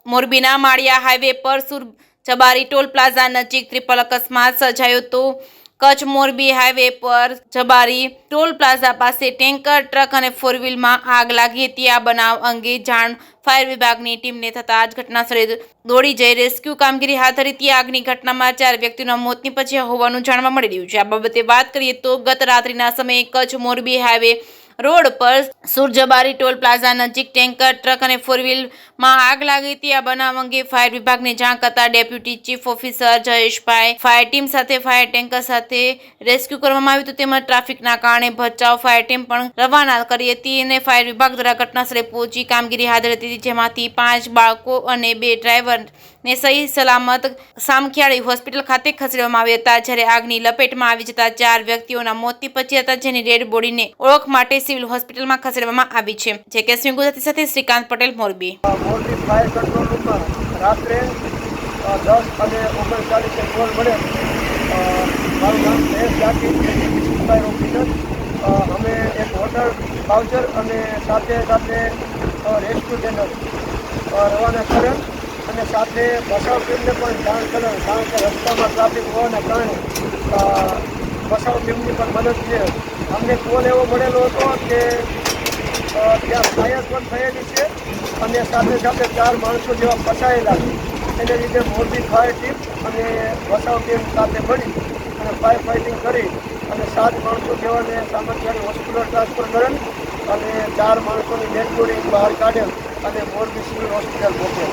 મોરબીના માળિયા હાઈવે પર જબારી toll plaza નજીક ટ્રિપલ અકસ્માત સર્જાયો હતો। કચ્છ મોરબી હાઈવે પર જબારી ટોલ પ્લાઝા પાસે ટેન્કર ટ્રક અને ફોર વ્હીલમાં આગ લાગી હતી। આ બનાવ અંગે જાણ ફાયર વિભાગની ટીમને થતાં જ ઘટનાસ્થળે દોડી જઈ રેસ્ક્યુ કામગીરી હાથ ધરી હતી। આગની ઘટનામાં 4 વ્યક્તિઓના મોત નીપજ્યા હોવાનું જાણવા મળી રહ્યું છે। આ બાબતે વાત કરીએ તો ગત રાત્રિના સમયે કચ્છ મોરબી હાઈવે રોડ પર સુરજબારી ટોલ પ્લાઝા નજીક ટેન્કર ટ્રક અને ફોર વ્હીલમાં આગ લાગી હતી। આ બનાવ અંગે ફાયર વિભાગને જાણ કરતા deputy chief officer Jayeshbhai fire team સાથે ફાયર ટેન્કર સાથે રેસ્ક્યુ કરવામાં આવ્યું હતું। તેમજ ટ્રાફિકના કારણે ભચાઉ ફાયર ટીમ પણ રવાના કરી હતી અને ફાયર વિભાગ દ્વારા ઘટનાસ્થળે પહોંચી કામગીરી હાથ ધરી હતી, જેમાંથી 5 બાળકો અને 2 ડ્રાઈવરને સહી સલામત સામખિયાળી હોસ્પિટલ ખાતે ખસેડવામાં આવ્યા હતા। જ્યારે આગની લપેટમાં આવી જતા 4 વ્યક્તિઓના મોત નીપજ્યા હતા, જેની ડેડ બોડીને ઓળખ માટે સિવિલ હોસ્પિટલમાં ખસેડવામાં આવી છે। જે કેસમી ગુજરાતી સાથે શ્રીકાંત પટેલ, મોરબી। મોરબી ફાયર કંટ્રોલ રૂમમાં રાત્રે 10:39 કોલ મળે। મારું નામ જયેશ જાટી, ફાયર ઓફિસર। અમે એક હોટલ વાઉચર અને સાથે રેસ્ક્યુ ટેન્ડર રવાના કરેલ અને સાથે બચાવ ટીમને પણ જાણ કરેલ, કારણ કે રસ્તામાં ટ્રાફિક હોવાના કારણે બચાવ ટીમની પણ મદદ છે। અમને કોલ એવો મળેલો હતો કે ત્યાં ફાયર પણ થયેલી છે અને સાથે 4 માણસો જેવા ફસાયેલા છે। એને લીધે મોરબી ફાયર ટીમ અને બચાવ ટીમ સાથે મળી અને ફાયર ફાઇટિંગ કરી અને 7 માણસો જેવાને સામખિયાળી હોસ્પિટલ ટ્રાન્સફર કરેલ અને 4 માણસોની ડેડ બોડી બહાર કાઢેલ અને મોરબી સિવિલ હોસ્પિટલ મોકલેલ।